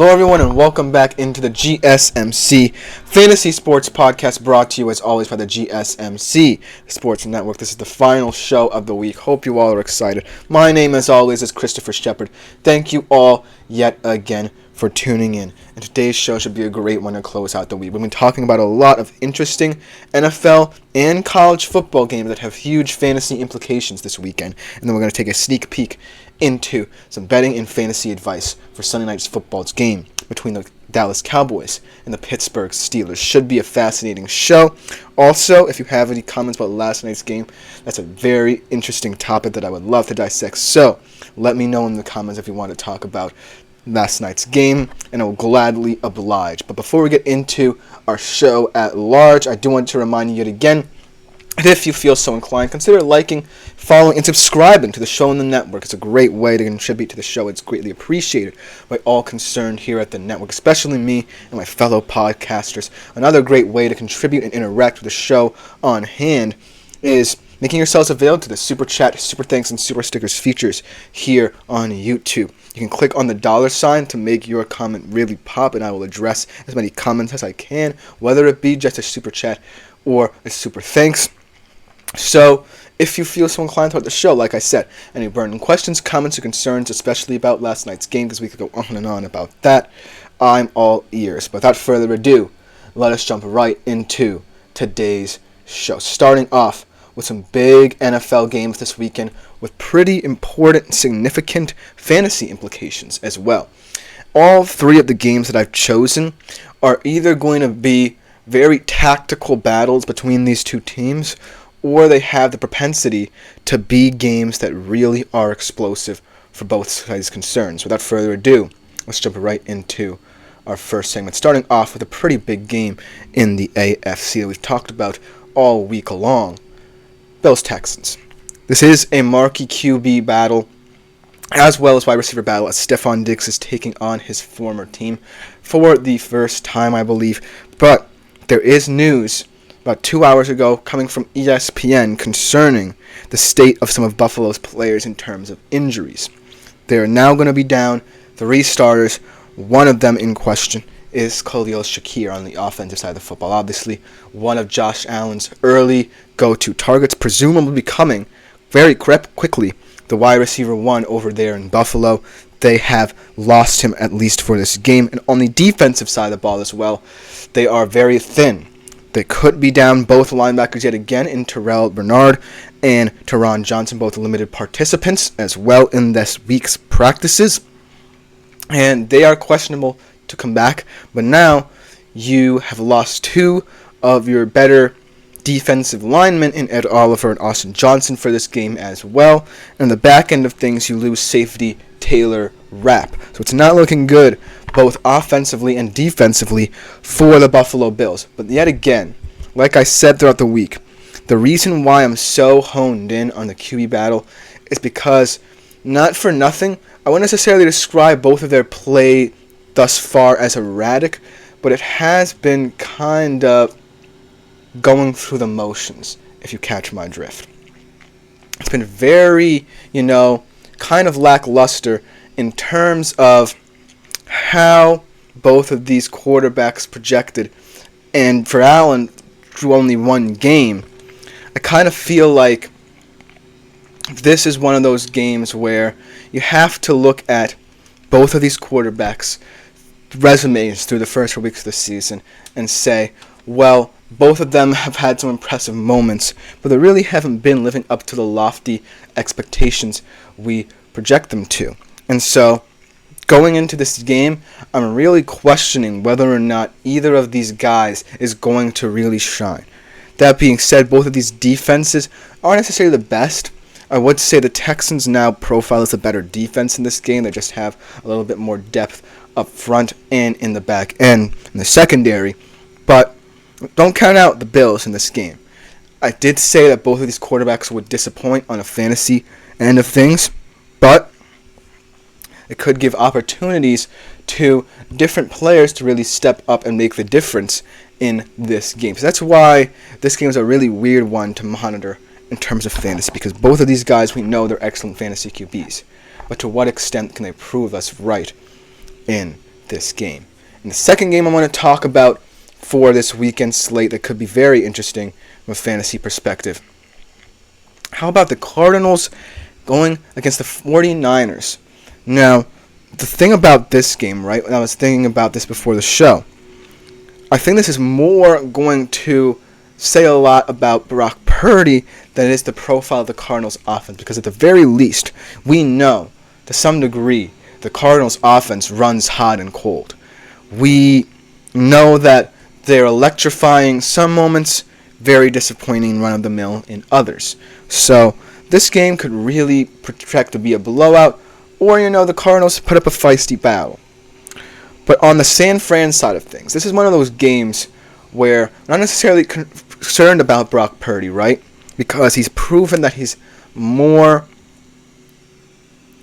Hello everyone and welcome back into the GSMC Fantasy Sports Podcast, brought to you as always by the GSMC Sports Network. This is the final show of the week. Hope you all are excited. My name as always is Christopher Shepard. Thank you all yet again for tuning in. And today's show should be a great one to close out the week. We've been talking about a lot of interesting NFL and college football games that have huge fantasy implications this weekend. And then we're going to take a sneak peek into some betting and fantasy advice for Sunday night's football's game between the Dallas Cowboys and the Pittsburgh Steelers. Should be a fascinating show. Also, if you have any comments about last night's game, that's a very interesting topic that I would love to dissect. So let me know in the comments if you want to talk about last night's game, and I will gladly oblige. But before we get into our show at large, I do want to remind you yet again, if you feel so inclined, consider liking, following, and subscribing to the show on the network. It's a great way to contribute to the show. It's greatly appreciated by all concerned here at the network, especially me and my fellow podcasters. Another great way to contribute and interact with the show on hand is making yourselves available to the Super Chat, Super Thanks, and Super Stickers features here on YouTube. You can click on the $sign to make your comment really pop, and I will address as many comments as I can, whether it be just a Super Chat or a Super Thanks. So, if you feel so inclined throughout the show, like I said, any burning questions, comments, or concerns, especially about last night's game, because we could go on and on about that, I'm all ears. But without further ado, let us jump right into today's show. Starting off with some big NFL games this weekend with pretty important and significant fantasy implications as well. All three of the games that I've chosen are either going to be very tactical battles between these two teams, or they have the propensity to be games that really are explosive for both sides' concerns. Without further ado, let's jump right into our first segment, starting off with a pretty big game in the AFC that we've talked about all week long. Bills-Texans. This is a marquee QB battle, as well as wide receiver battle, as Stephon Diggs is taking on his former team for the first time, I believe. But there is news about 2 hours ago coming from ESPN concerning the state of some of Buffalo's players in terms of injuries. They are now going to be down 3 starters. One of them in question is Khalil Shakir on the offensive side of the football. Obviously, one of Josh Allen's early go-to targets, presumably becoming very quickly the wide receiver 1 over there in Buffalo. They have lost him at least for this game. And on the defensive side of the ball as well, they are very thin. They could be down both linebackers yet again in Terrell Bernard and Teron Johnson, both limited participants as well in this week's practices. And they are questionable to come back. But now you have lost 2 of your better defensive linemen in Ed Oliver and Austin Johnson for this game as well. And on the back end of things, you lose safety Taylor Rapp. So it's not looking good both offensively and defensively for the Buffalo Bills. But yet again, like I said throughout the week, the reason why I'm so honed in on the QB battle is because, not for nothing, I wouldn't necessarily describe both of their play thus far as erratic, but it has been kind of going through the motions, if you catch my drift. It's been very, kind of lackluster in terms of how both of these quarterbacks projected. And for Allen, through only one game, I kind of feel like this is one of those games where you have to look at both of these quarterbacks' resumes through the first 4 weeks of the season and say, well, both of them have had some impressive moments, but they really haven't been living up to the lofty expectations we project them to. And so, going into this game, I'm really questioning whether or not either of these guys is going to really shine. That being said, both of these defenses aren't necessarily the best. I would say the Texans now profile as a better defense in this game. They just have a little bit more depth up front and in the back end in the secondary. But don't count out the Bills in this game. I did say that both of these quarterbacks would disappoint on a fantasy end of things, but it could give opportunities to different players to really step up and make the difference in this game. So that's why this game is a really weird one to monitor in terms of fantasy, because both of these guys, we know they're excellent fantasy QBs. But to what extent can they prove us right in this game. And the second game I want to talk about for this weekend slate that could be very interesting from a fantasy perspective. How about the Cardinals going against the 49ers? Now, the thing about this game, right, when I was thinking about this before the show, I think this is more going to say a lot about Brock Purdy than it is the profile of the Cardinals offense, because at the very least, we know to some degree the Cardinals offense runs hot and cold. We know that they're electrifying some moments, very disappointing run-of-the-mill in others. So this game could really project to be a blowout, or, the Cardinals put up a feisty battle. But on the San Fran side of things, this is one of those games where I'm not necessarily concerned about Brock Purdy, right? Because he's proven that he's more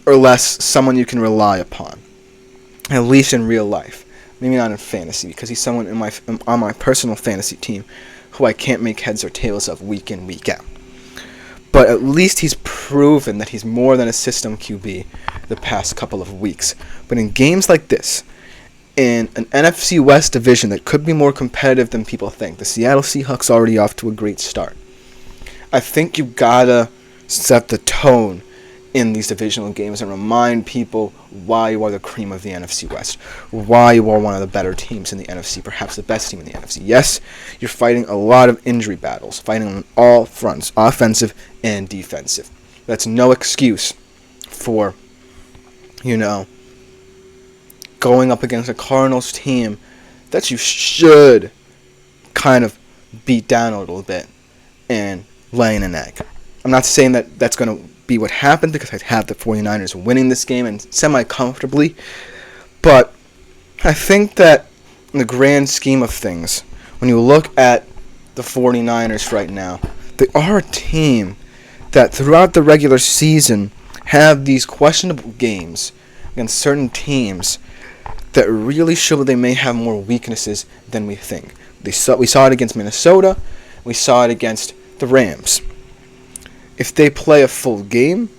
or less someone you can rely upon, at least in real life. Maybe not in fantasy, because he's someone on my personal fantasy team who I can't make heads or tails of week in, week out. But at least he's proven that he's more than a system QB the past couple of weeks. But in games like this, in an NFC West division that could be more competitive than people think, the Seattle Seahawks already off to a great start. I think you gotta set the tone in these divisional games and remind people why you are the cream of the NFC West, why you are one of the better teams in the NFC, perhaps the best team in the NFC. Yes, you're fighting a lot of injury battles, fighting on all fronts, offensive and defensive. That's no excuse for, going up against a Cardinals team that you should kind of beat down a little bit and laying an egg. I'm not saying that that's going to be what happened, because I have the 49ers winning this game and semi-comfortably, but I think that in the grand scheme of things, when you look at the 49ers right now, they are a team that throughout the regular season have these questionable games against certain teams that really show they may have more weaknesses than we think. We saw it against Minnesota. We saw it against the Rams. If they play a full game,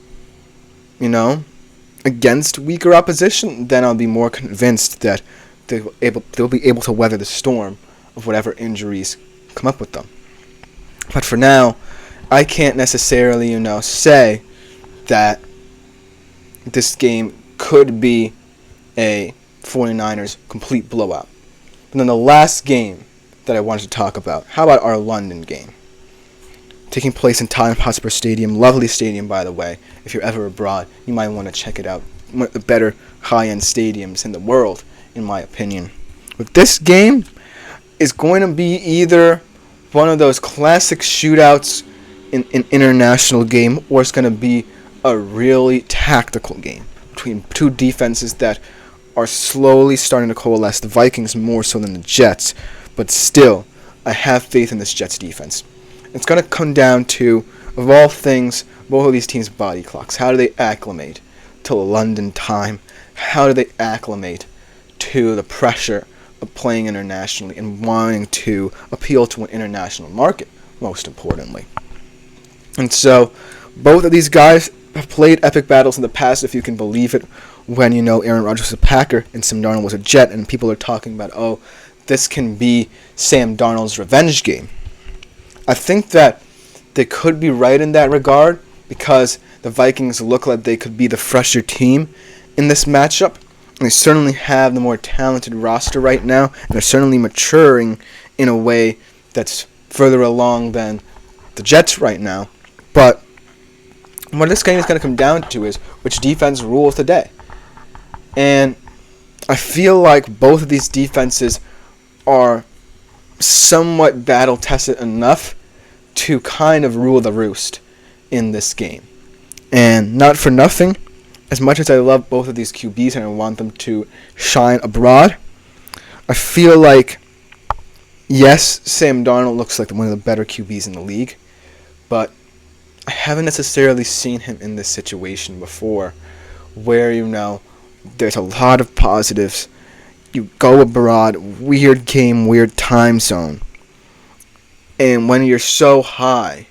against weaker opposition, then I'll be more convinced that they'll be able to weather the storm of whatever injuries come up with them. But for now, I can't necessarily, say that this game could be a 49ers complete blowout. And then the last game that I wanted to talk about, how about our London game? Taking place in Tottenham Hotspur Stadium, lovely stadium by the way. If you're ever abroad, you might want to check it out. One of the better high-end stadiums in the world, in my opinion. But this game is going to be either one of those classic shootouts in an international game, or it's going to be a really tactical game between two defenses that are slowly starting to coalesce. The Vikings more so than the Jets, but still, I have faith in this Jets defense. It's going to come down to, of all things, both of these teams' body clocks. How do they acclimate to London time? How do they acclimate to the pressure of playing internationally and wanting to appeal to an international market, most importantly? And so, both of these guys have played epic battles in the past, if you can believe it, when Aaron Rodgers was a Packer and Sam Darnold was a Jet, and people are talking about, this can be Sam Darnold's revenge game. I think that they could be right in that regard, because the Vikings look like they could be the fresher team in this matchup. And they certainly have the more talented roster right now, and they're certainly maturing in a way that's further along than the Jets right now. But what this game is going to come down to is which defense rules the day. And I feel like both of these defenses are somewhat battle-tested enough to kind of rule the roost in this game. And not for nothing, as much as I love both of these QBs and I want them to shine abroad, I feel like, yes, Sam Darnold looks like one of the better QBs in the league, but I haven't necessarily seen him in this situation before, where, there's a lot of positives. You go abroad, weird game, weird time zone. And when you're so high,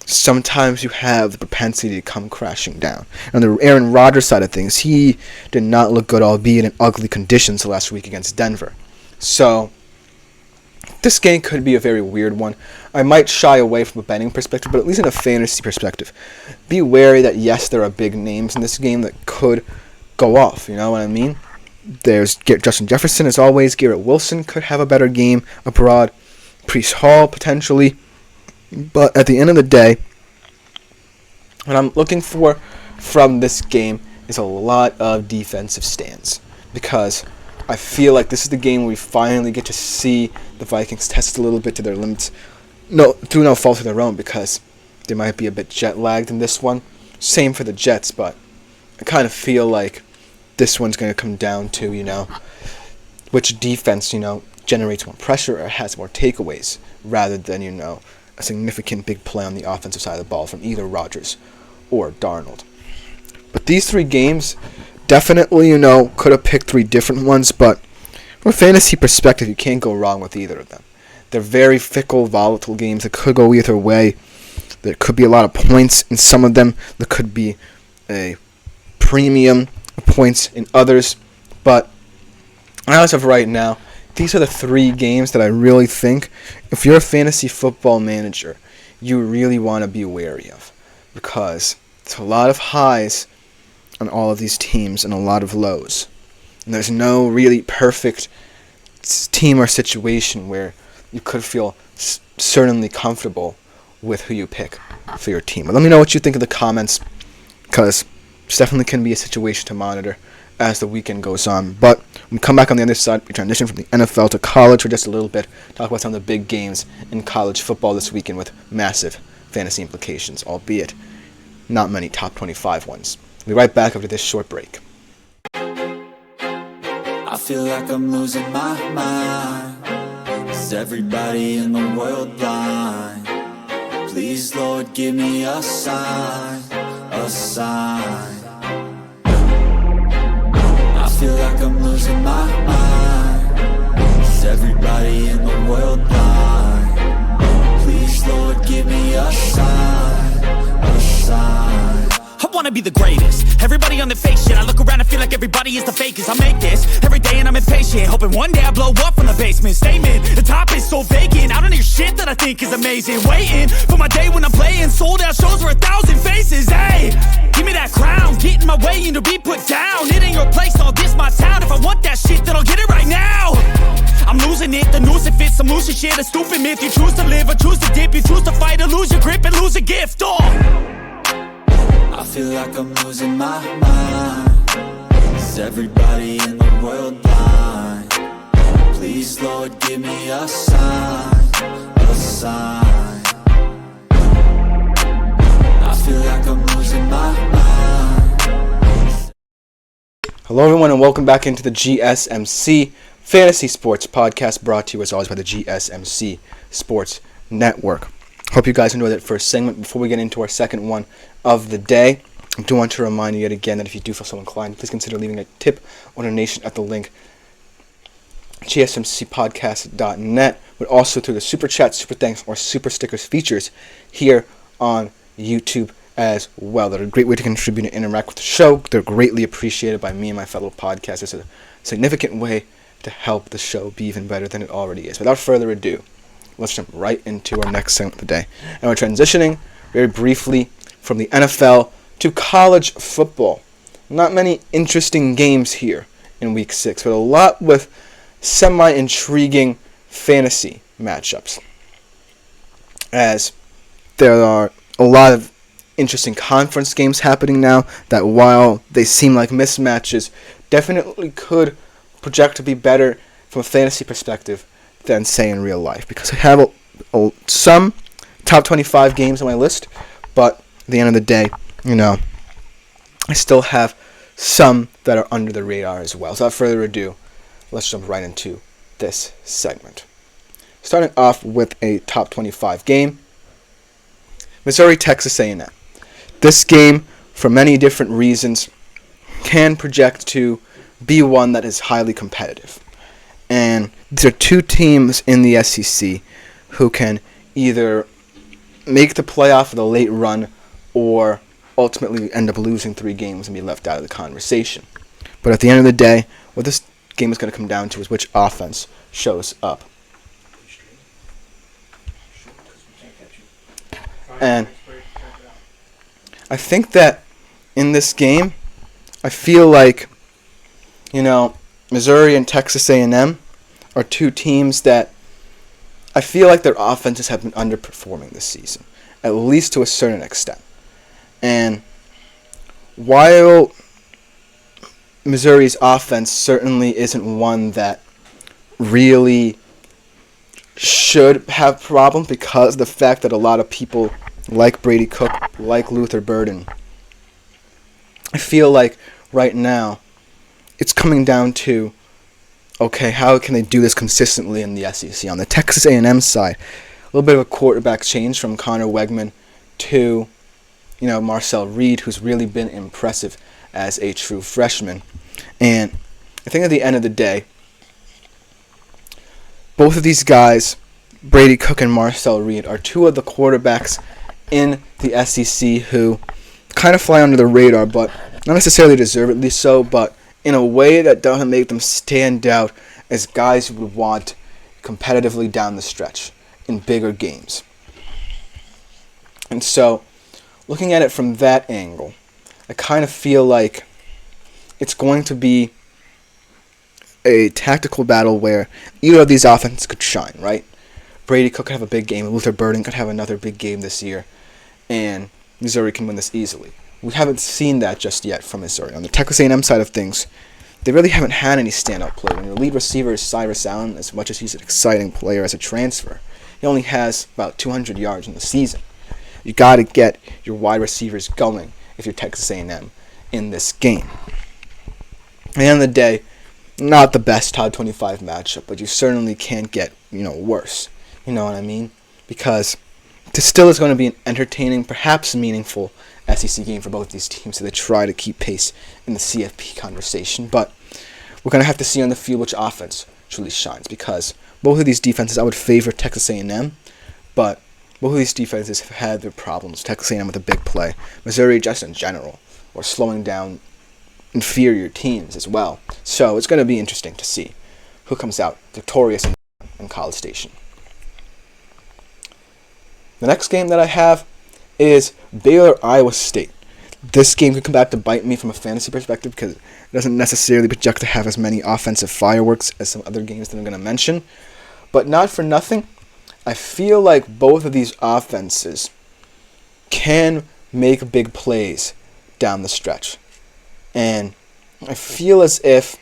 sometimes you have the propensity to come crashing down. On the Aaron Rodgers side of things, he did not look good, albeit in ugly conditions last week against Denver. So this game could be a very weird one. I might shy away from a betting perspective, but at least in a fantasy perspective, be wary that, yes, there are big names in this game that could go off. You know what I mean? There's Justin Jefferson, as always. Garrett Wilson could have a better game abroad. Priest Hall, potentially. But at the end of the day, what I'm looking for from this game is a lot of defensive stands, because I feel like this is the game where we finally get to see the Vikings test a little bit to their limits, through no fault of their own, because they might be a bit jet-lagged in this one. Same for the Jets, but I kind of feel like this one's going to come down to, which defense, generates more pressure or has more takeaways, rather than, a significant big play on the offensive side of the ball from either Rodgers or Darnold. But these three games definitely, could have picked three different ones, but from a fantasy perspective, you can't go wrong with either of them. They're very fickle, volatile games that could go either way. There could be a lot of points in some of them. There could be a premium of points in others. But as of right now, these are the three games that I really think, if you're a fantasy football manager, you really want to be wary of. Because it's a lot of highs on all of these teams and a lot of lows. And there's no really perfect team or situation where you could feel certainly comfortable with who you pick for your team. But let me know what you think in the comments, because it's definitely can be a situation to monitor as the weekend goes on. But when we come back on the other side, we transition from the NFL to college for just a little bit, talk about some of the big games in college football this weekend with massive fantasy implications, albeit not many top 25 ones. We'll be right back after this short break. I feel like I'm losing my mind. Is everybody in the world blind? Please, Lord, give me a sign, a sign. I feel like I'm losing my mind. Is everybody in the world blind? Please, Lord, give me a sign, a sign. I wanna be the greatest. Everybody on the fake shit. I look around and feel like everybody is the fakest. I make this every day and I'm impatient, hoping one day I blow up from the basement. Statement, the top is so vacant. I don't hear shit that I think is amazing. Waiting for my day when I'm playing sold out shows for 1,000 faces. Hey, give me that crown, get in my way and to be put down. It ain't your place, all this my town. If I want that shit, then I'll get it right now. I'm losing it, the noose it fits, some losing shit, a stupid myth. You choose to live or choose to dip, you choose to fight or lose your grip and lose a gift. I feel like I'm losing my mind. Is everybody in the world blind? Please, Lord, give me a sign, a sign. I feel like I'm losing my mind. Hello everyone and welcome back into the GSMC Fantasy Sports Podcast, brought to you as always by the GSMC Sports Network. Hope you guys enjoyed that first segment. Before we get into our second one of the day, I do want to remind you yet again that if you do feel so inclined, please consider leaving a tip or donation at the link gsmcpodcast.net, but also through the Super Chat, Super Thanks, or Super Stickers features here on YouTube as well. They're a great way to contribute and interact with the show. They're greatly appreciated by me and my fellow podcasters. It's a significant way to help the show be even better than it already is. Without further ado, let's jump right into our next segment of the day. And we're transitioning very briefly from the NFL to college football. Not many interesting games here in Week 6, but a lot with semi-intriguing fantasy matchups, as there are a lot of interesting conference games happening now that, while they seem like mismatches, definitely could project to be better from a fantasy perspective than, say, in real life, because I have some top 25 games on my list, but at the end of the day, I still have some that are under the radar as well. So without further ado, let's jump right into this segment. Starting off with a top 25 game, Missouri, Texas A&M. This game, for many different reasons, can project to be one that is highly competitive. And these are two teams in the SEC who can either make the playoff with a late run or ultimately end up losing 3 games and be left out of the conversation. But at the end of the day, what this game is going to come down to is which offense shows up. And I think that in this game, I feel like, Missouri and Texas A&M are 2 teams that I feel like their offenses have been underperforming this season, at least to a certain extent. And while Missouri's offense certainly isn't one that really should have problems because of the fact that a lot of people like Brady Cook, like Luther Burden, I feel like right now it's coming down to, okay, how can they do this consistently in the SEC? On the Texas A&M side, a little bit of a quarterback change from Connor Wegman to, Marcel Reed, who's really been impressive as a true freshman. And I think at the end of the day, both of these guys, Brady Cook and Marcel Reed, are 2 of the quarterbacks in the SEC who kind of fly under the radar, but not necessarily deservedly so, but in a way that doesn't make them stand out as guys who would want competitively down the stretch in bigger games. And so, looking at it from that angle, I kind of feel like it's going to be a tactical battle where either of these offenses could shine, right? Brady Cook could have a big game, Luther Burden could have another big game this year, and Missouri can win this easily. We haven't seen that just yet from Missouri. On the Texas A&M side of things, they really haven't had any standout play. When your lead receiver is Cyrus Allen, as much as he's an exciting player as a transfer, he only has about 200 yards in the season. You got to get your wide receivers going if you're Texas A&M in this game. At the end of the day, not the best top 25 matchup, but you certainly can't get, worse. You know what I mean? Because this still is going to be an entertaining, perhaps meaningful SEC game for both these teams so they try to keep pace in the CFP conversation. But we're going to have to see on the field which offense truly shines, because both of these defenses, I would favor Texas A&M, but both of these defenses have had their problems. Texas A&M with a big play, Missouri just in general, or slowing down inferior teams as well. So it's going to be interesting to see who comes out victorious in College Station. The next game that I have is Baylor-Iowa State. This game could come back to bite me from a fantasy perspective because it doesn't necessarily project to have as many offensive fireworks as some other games that I'm going to mention. But not for nothing, I feel like both of these offenses can make big plays down the stretch. And I feel as if,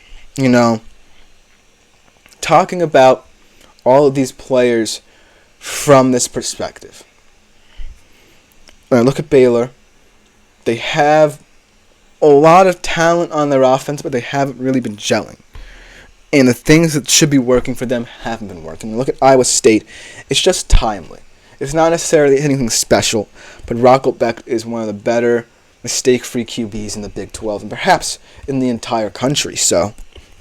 talking about all of these players from this perspective. When I look at Baylor, they have a lot of talent on their offense, but they haven't really been gelling. And the things that should be working for them haven't been working. When I look at Iowa State, it's just timely. It's not necessarily anything special, but Rocco Beck is one of the better mistake-free QBs in the Big 12 and perhaps in the entire country. So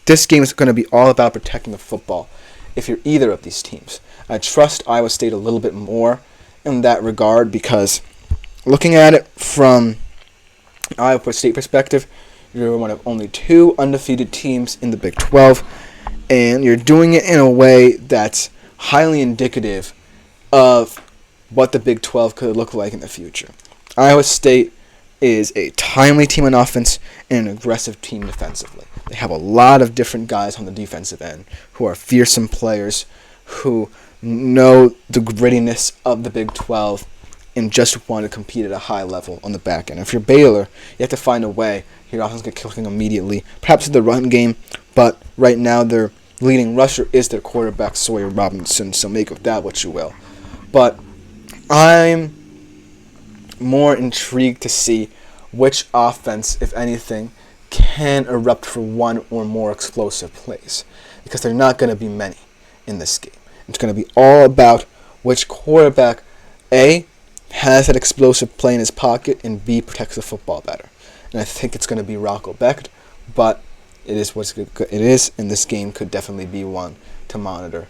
this game is going to be all about protecting the football if you're either of these teams. I trust Iowa State a little bit more in that regard because looking at it from Iowa State perspective, you're one of only 2 undefeated teams in the Big 12, and you're doing it in a way that's highly indicative of what the Big 12 could look like in the future. Iowa State is a timely team on offense and an aggressive team defensively. They have a lot of different guys on the defensive end who are fearsome players who know the grittiness of the Big 12 and just want to compete at a high level on the back end. If you're Baylor, you have to find a way. Your offense get clicking immediately, perhaps in the run game, but right now their leading rusher is their quarterback, Sawyer Robinson, so make of that what you will. But I'm more intrigued to see which offense, if anything, can erupt for one or more explosive plays, because there are not going to be many in this game. It's going to be all about which quarterback, A, has that explosive play in his pocket, and B, protects the football better. And I think it's going to be Rocco Becht, but it is what it is, and this game could definitely be one to monitor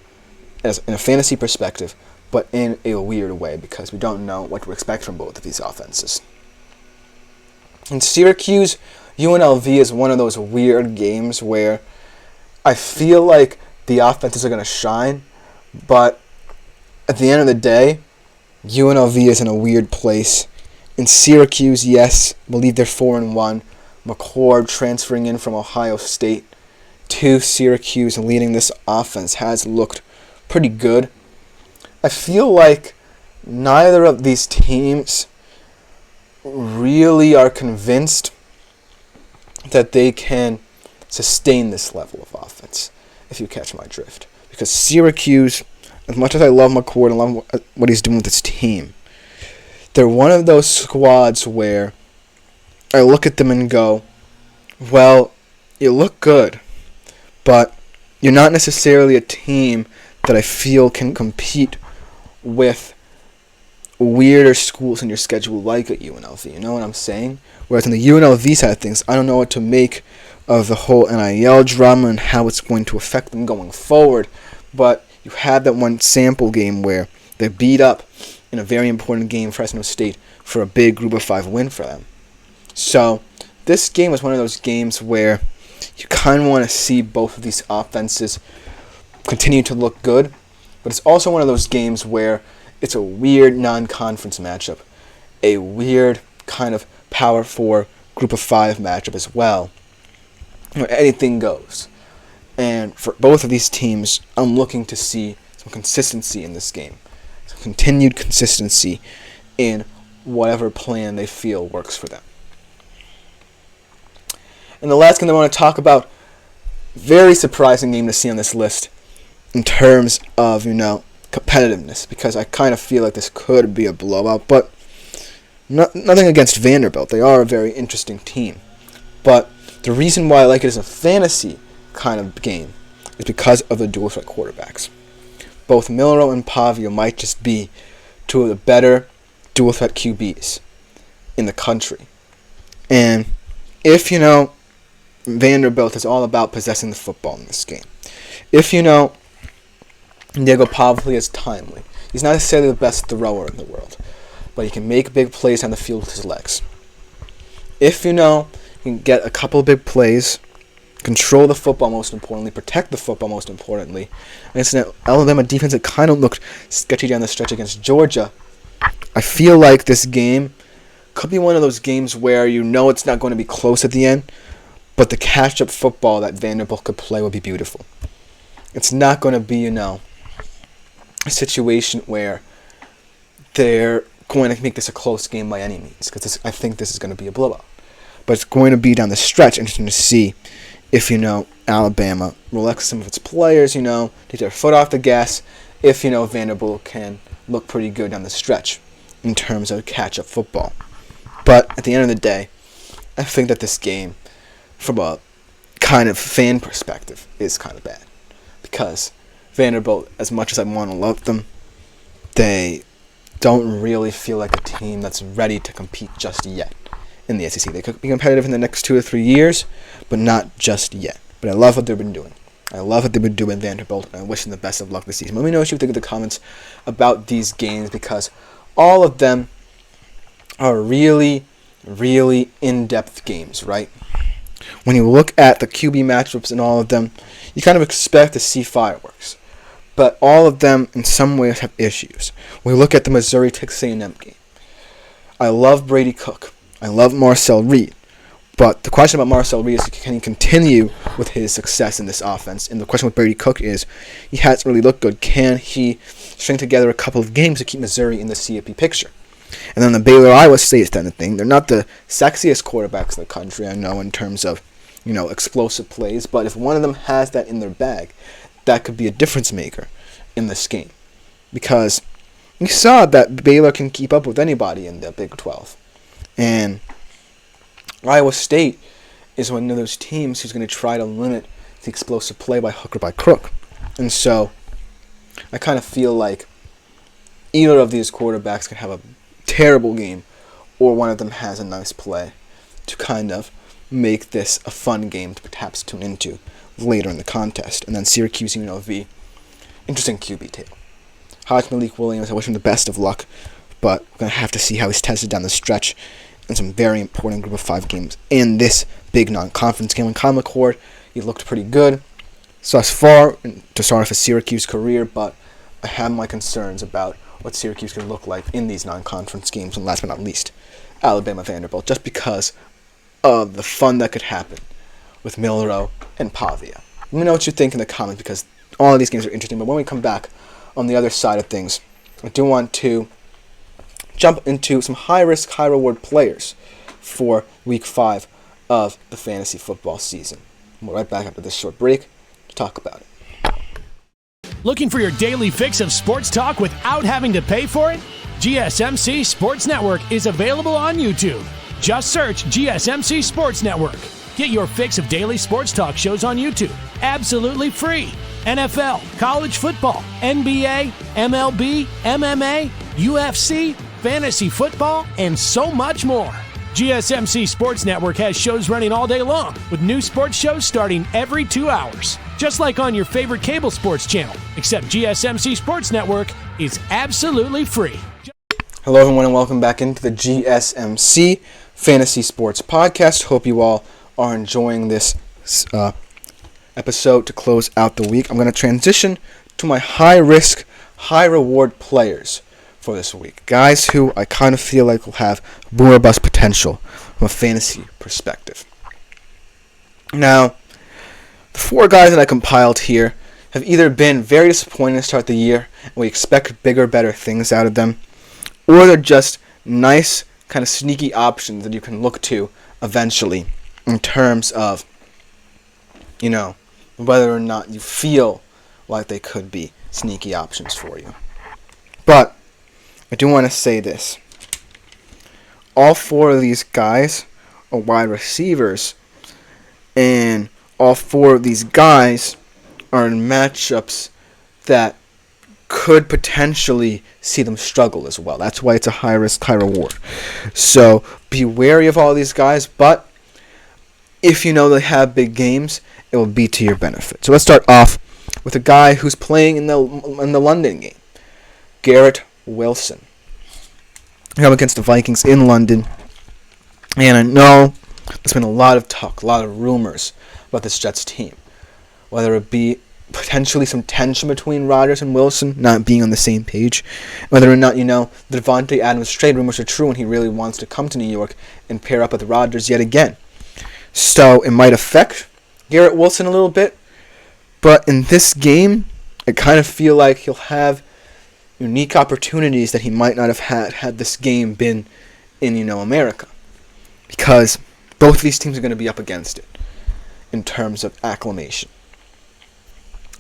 as in a fantasy perspective, but in a weird way because we don't know what to expect from both of these offenses. In Syracuse, UNLV is one of those weird games where I feel like the offenses are going to shine, but at the end of the day, UNLV is in a weird place. In Syracuse, yes, I believe they're 4-1. McCord transferring in from Ohio State to Syracuse and leading this offense has looked pretty good. I feel like neither of these teams really are convinced that they can sustain this level of offense, if you catch my drift. Because Syracuse, as much as I love McCord and love what he's doing with his team, they're one of those squads where I look at them and go, well, you look good, but you're not necessarily a team that I feel can compete with weirder schools in your schedule like at UNLV. You know what I'm saying? Whereas on the UNLV side of things, I don't know what to make of the whole NIL drama and how it's going to affect them going forward. But you had that one sample game where they beat up in a very important game Fresno State for a big Group of 5 win for them. So this game was one of those games where you kind of want to see both of these offenses continue to look good, but it's also one of those games where it's a weird non-conference matchup, a weird kind of Power 4 Group of 5 matchup as well, where anything goes. And for both of these teams, I'm looking to see some consistency in this game, some continued consistency in whatever plan they feel works for them. And the last game I want to talk about, very surprising game to see on this list in terms of, competitiveness, because I kind of feel like this could be a blowout, but nothing against Vanderbilt. They are a very interesting team. But the reason why I like it as a fantasy kind of game is because of the dual threat quarterbacks. Both Milroe and Pavio might just be two of the better dual threat QBs in the country. And if Vanderbilt is all about possessing the football in this game. If Diego Pavley is timely. He's not necessarily the best thrower in the world, but he can make big plays on the field with his legs. If he can get a couple of big plays, control the football most importantly, protect the football most importantly, and it's an Alabama defense that kind of looked sketchy down the stretch against Georgia, I feel like this game could be one of those games where it's not going to be close at the end, but the catch-up football that Vanderbilt could play would be beautiful. It's not going to be, a situation where they're going to make this a close game by any means, because I think this is going to be a blowout. But it's going to be down the stretch interesting to see if, Alabama relaxes some of its players, take their foot off the gas, if, Vanderbilt can look pretty good down the stretch in terms of catch-up football. But at the end of the day, I think that this game, from a kind of fan perspective, is kind of bad. Because Vanderbilt, as much as I want to love them, they don't really feel like a team that's ready to compete just yet in the SEC. They could be competitive in the next 2 or 3 years, but not just yet. But I love what they've been doing. I love what they've been doing, Vanderbilt, and I wish them the best of luck this season. Let me know what you think in the comments about these games, because all of them are really, really in-depth games, right? When you look at the QB matchups in all of them, you kind of expect to see fireworks. But all of them, in some ways, have issues. When we look at the Missouri-Texas A&M game, I love Brady Cook. I love Marcel Reed. But the question about Marcel Reed is, can he continue with his success in this offense? And the question with Brady Cook is, he hasn't really looked good. Can he string together a couple of games to keep Missouri in the CFP picture? And then the Baylor-Iowa State kind of thing. They're not the sexiest quarterbacks in the country, I know, in terms of, explosive plays. But if one of them has that in their bag, that could be a difference maker in this game. Because you saw that Baylor can keep up with anybody in the Big 12. And Iowa State is one of those teams who's going to try to limit the explosive play by hook or by crook. And so I kind of feel like either of these quarterbacks can have a terrible game, or one of them has a nice play to kind of make this a fun game to perhaps tune into later in the contest. And then Syracuse UNLV, interesting QB tale. How to Malik Williams, I wish him the best of luck, but we're going to have to see how he's tested down the stretch in some very important Group of 5 games in this big non-conference game. When Kyle McCord, he looked pretty good thus far to start off his Syracuse career, but I have my concerns about what Syracuse can look like in these non-conference games, and last but not least, Alabama Vanderbilt, just because of the fun that could happen with Milroe and Pavia. Let me know what you think in the comments, because all of these games are interesting, but when we come back on the other side of things, I do want to jump into some high-risk, high-reward players for Week 5 of the fantasy football season. We'll be right back after this short break to talk about it. Looking for your daily fix of sports talk without having to pay for it? GSMC Sports Network is available on YouTube. Just search GSMC Sports Network. Get your fix of daily sports talk shows on YouTube, absolutely free. NFL, college football, NBA, MLB, MMA, UFC, fantasy football, and so much more. GSMC Sports Network has shows running all day long, with new sports shows starting every 2 hours. Just like on your favorite cable sports channel, except GSMC Sports Network is absolutely free. Hello everyone and welcome back into the GSMC Fantasy Sports Podcast. Hope you all are enjoying this episode to close out the week. I'm going to transition to my high-risk, high-reward players for this week. Guys who I kind of feel like will have boom or bust potential from a fantasy perspective. Now, the 4 guys that I compiled here have either been very disappointing to start the year, and we expect bigger, better things out of them, or they're just nice, kind of sneaky options that you can look to eventually in terms of, whether or not you feel like they could be sneaky options for you. But I do want to say this. All 4 of these guys are wide receivers, and all 4 of these guys are in matchups that could potentially see them struggle as well. That's why it's a high risk, high reward. So be wary of all these guys, but if you know they have big games, it will be to your benefit. So let's start off with a guy who's playing in the London game, Garrett Wilson. Up against the Vikings in London, and I know there's been a lot of talk, a lot of rumors about this Jets team, whether it be potentially some tension between Rodgers and Wilson not being on the same page, whether or not, the Devontae Adams trade rumors are true and he really wants to come to New York and pair up with Rodgers yet again. So it might affect Garrett Wilson a little bit, but in this game, I kind of feel like he'll have unique opportunities that he might not have had this game been in, America. Because both of these teams are going to be up against it in terms of acclimation.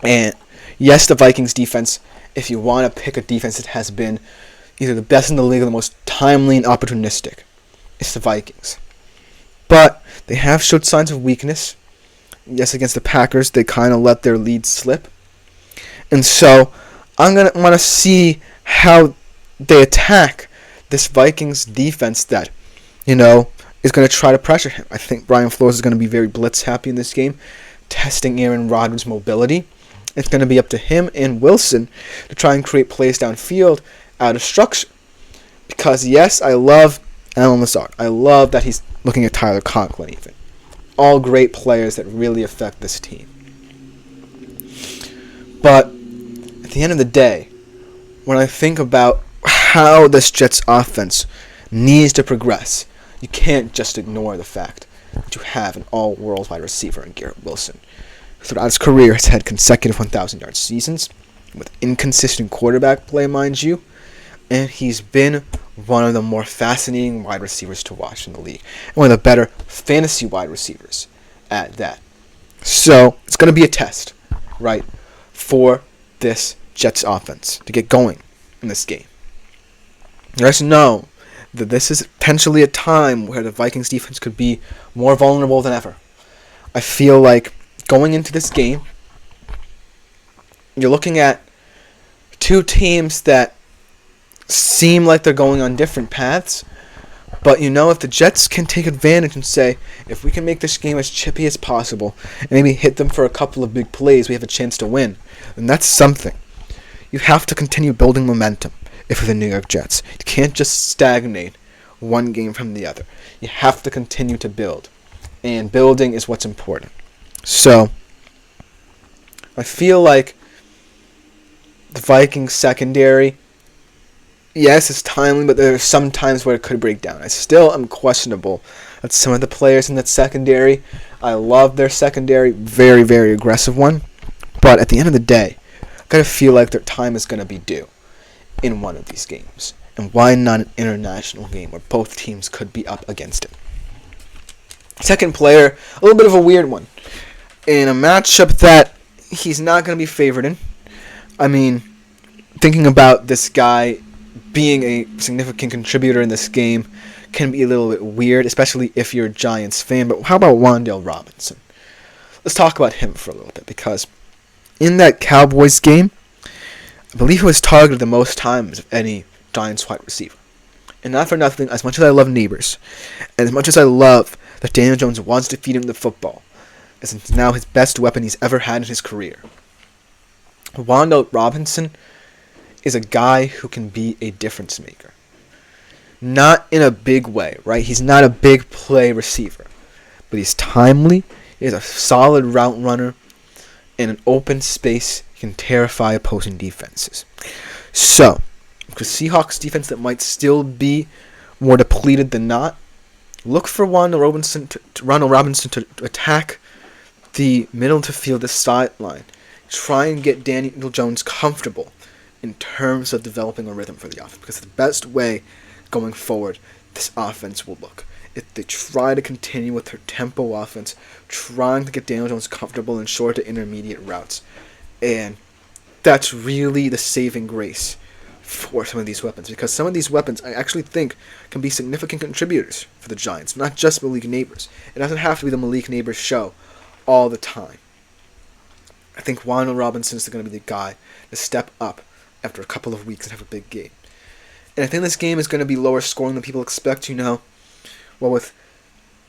And yes, the Vikings defense, if you want to pick a defense that has been either the best in the league or the most timely and opportunistic, it's the Vikings. But they have showed signs of weakness. Yes, against the Packers, they kind of let their lead slip. And so I'm going to want to see how they attack this Vikings defense that, is going to try to pressure him. I think Brian Flores is going to be very blitz happy in this game, testing Aaron Rodgers' mobility. It's going to be up to him and Wilson to try and create plays downfield out of structure. Because, yes, I love Allen Lazard. I love that he's looking at Tyler Conklin even. All great players that really affect this team. But at the end of the day, when I think about how this Jets offense needs to progress, you can't just ignore the fact that you have an all-world wide receiver in Garrett Wilson, who throughout his career has had consecutive 1,000-yard seasons with inconsistent quarterback play, mind you, and he's been one of the more fascinating wide receivers to watch in the league, and one of the better fantasy wide receivers at that. So it's going to be a test, right, for this Jets offense to get going in this game. You guys know that this is potentially a time where the Vikings defense could be more vulnerable than ever. I feel like going into this game, you're looking at 2 teams that seem like they're going on different paths, but if the Jets can take advantage and say, if we can make this game as chippy as possible and maybe hit them for a couple of big plays, we have a chance to win, then that's something. you have to continue building momentum if you're the New York Jets. You can't just stagnate one game from the other. You have to continue to build. And building is what's important. So, I feel like the Vikings secondary, yes, it's timely, but there are some times where it could break down. I still am questionable at some of the players in that secondary. I love their secondary, very, very aggressive one. But at the end of the day, I gotta feel like their time is gonna be due in one of these games. And why not an international game where both teams could be up against it? Second player, a little bit of a weird one. In a matchup that he's not going to be favored in. I mean, thinking about this guy being a significant contributor in this game can be a little bit weird, especially if you're a Giants fan. But how about Wan'Dale Robinson? Let's talk about him for a little bit, because in that Cowboys game, I believe he was targeted the most times of any Giants wide receiver. And not for nothing, as much as I love Neighbors, and as much as I love that Daniel Jones wants to feed him the football, as it's now his best weapon he's ever had in his career, Wan'Dale Robinson is a guy who can be a difference maker. Not in a big way, right? He's not a big play receiver, but he's timely, he's a solid route runner, in an open space, he can terrify opposing defenses. So, because Seahawks defense that might still be more depleted than not, look for Wan'Dale Robinson to attack the middle to field, the sideline. Try and get Daniel Jones comfortable in terms of developing a rhythm for the offense, because the best way going forward this offense will look if they try to continue with their tempo offense, trying to get Daniel Jones comfortable in short to intermediate routes. And that's really the saving grace for some of these weapons, because some of these weapons I actually think can be significant contributors for the Giants, not just Malik Neighbors. It doesn't have to be the Malik Neighbors show all the time. I think Wan'Dale Robinson is going to be the guy to step up after a couple of weeks and have a big game. And I think this game is going to be lower scoring than people expect, well, with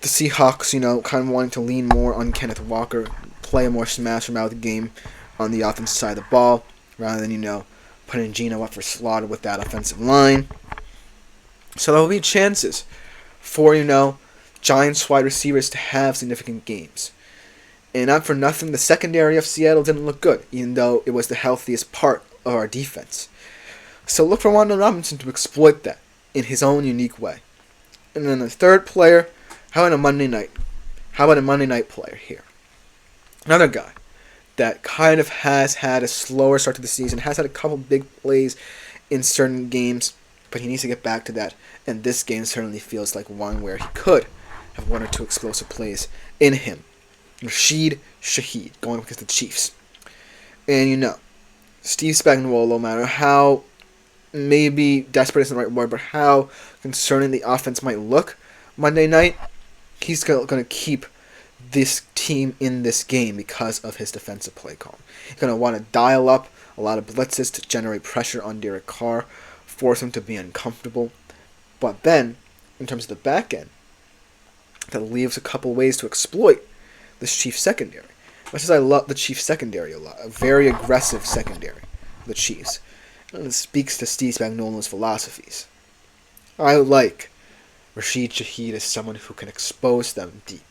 the Seahawks, kind of wanting to lean more on Kenneth Walker, play a more smash mouth game on the offensive side of the ball, rather than, putting Geno up for slaughter with that offensive line. So there will be chances for, Giants wide receivers to have significant games. And not for nothing, the secondary of Seattle didn't look good, even though it was the healthiest part of our defense. So look for Wan'Dale Robinson to exploit that in his own unique way. And then the third player, how about a Monday night player here? Another guy that kind of has had a slower start to the season, has had a couple big plays in certain games, but he needs to get back to that. And this game certainly feels like one where he could have one or two explosive plays in him. Rashid Shaheed going up against the Chiefs. And Steve Spagnuolo, no matter how maybe desperate isn't the right word, but how concerning the offense might look Monday night, he's going to keep this team in this game because of his defensive play call. He's going to want to dial up a lot of blitzes to generate pressure on Derek Carr, force him to be uncomfortable. But then, in terms of the back end, that leaves a couple ways to exploit this Chiefs secondary. Much as I love the Chiefs secondary a lot, a very aggressive secondary, the Chiefs. And it speaks to Steve Spagnuolo's philosophies. I like Rashid Shaheed as someone who can expose them deep.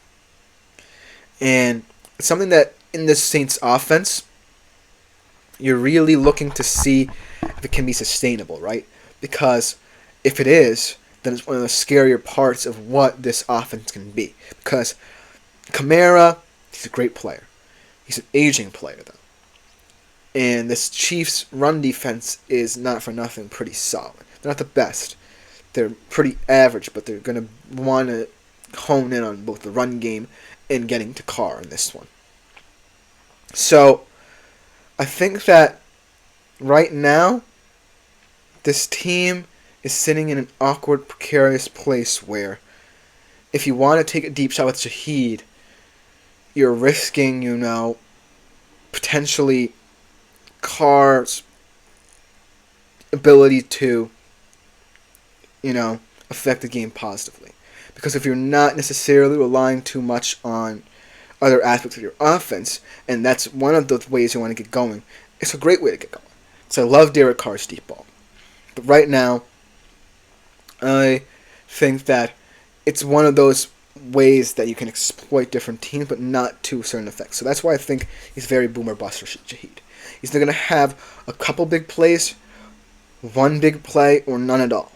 And it's something that in this Saints offense, you're really looking to see if it can be sustainable, right? Because if it is, then it's one of the scarier parts of what this offense can be. Because Kamara, he's a great player. He's an aging player, though. And this Chiefs run defense is not for nothing pretty solid. They're not the best. They're pretty average, but they're going to want to hone in on both the run game and getting to Carr in this one. So, I think that right now, this team is sitting in an awkward, precarious place where if you want to take a deep shot with Shaheed, you're risking, potentially Carr's ability to, affect the game positively. Because if you're not necessarily relying too much on other aspects of your offense, and that's one of the ways you want to get going, it's a great way to get going. So I love Derek Carr's deep ball. But right now, I think that it's one of those ways that you can exploit different teams, but not to a certain effect. So that's why I think he's very boomer bust for Shaheed. He's either going to have a couple big plays, one big play, or none at all.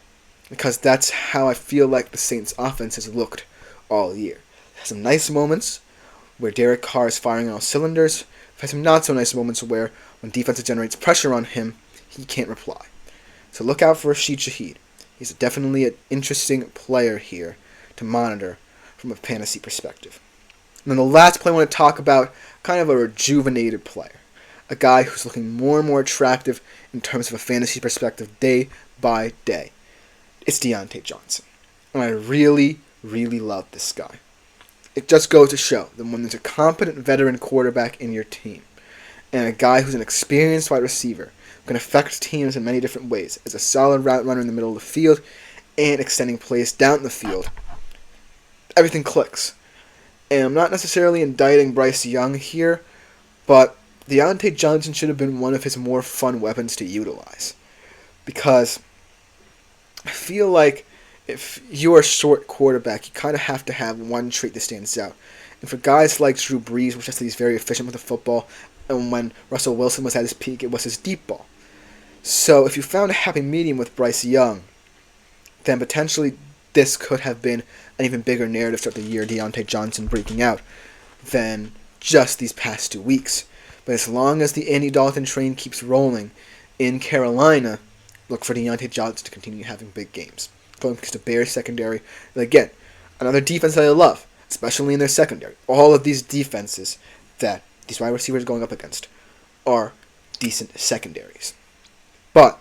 Because that's how I feel like the Saints' offense has looked all year. It has some nice moments where Derek Carr is firing on all cylinders. It has some not so nice moments where when defense generates pressure on him, he can't reply. So look out for Rashid Shaheed. He's definitely an interesting player here to monitor from a fantasy perspective. And then the last play I want to talk about, kind of a rejuvenated player. A guy who's looking more and more attractive in terms of a fantasy perspective day by day. It's Deontay Johnson. And I really, really love this guy. It just goes to show that when there's a competent veteran quarterback in your team, and a guy who's an experienced wide receiver, who can affect teams in many different ways, as a solid route runner in the middle of the field, and extending plays down the field, everything clicks. And I'm not necessarily indicting Bryce Young here, but Deontay Johnson should have been one of his more fun weapons to utilize. Because I feel like if you're a short quarterback, you kind of have to have one trait that stands out. And for guys like Drew Brees, which I think he's very efficient with the football, and when Russell Wilson was at his peak, it was his deep ball. So if you found a happy medium with Bryce Young, then potentially this could have been an even bigger narrative throughout the year, Deontay Johnson breaking out, than just these past 2 weeks. But as long as the Andy Dalton train keeps rolling in Carolina, look for Deontay Johnson to continue having big games. Going against the Bears secondary, and again, another defense that I love, especially in their secondary. All of these defenses that these wide receivers are going up against are decent secondaries. But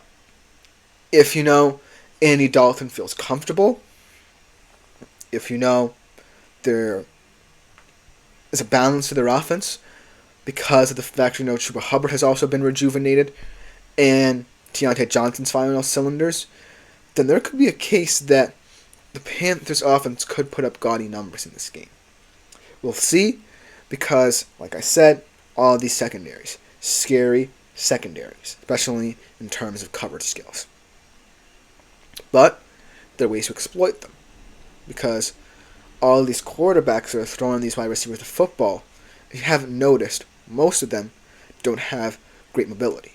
if you know Andy Dalton feels comfortable, if you know there is a balance to their offense, because of the fact you know Chuba Hubbard has also been rejuvenated, and Deontay Johnson's firing all cylinders, then there could be a case that the Panthers' offense could put up gaudy numbers in this game. We'll see, because, like I said, all of these secondaries, scary secondaries, especially in terms of coverage skills. But there are ways to exploit them, because all of these quarterbacks that are throwing these wide receivers the football, if you haven't noticed, most of them don't have great mobility.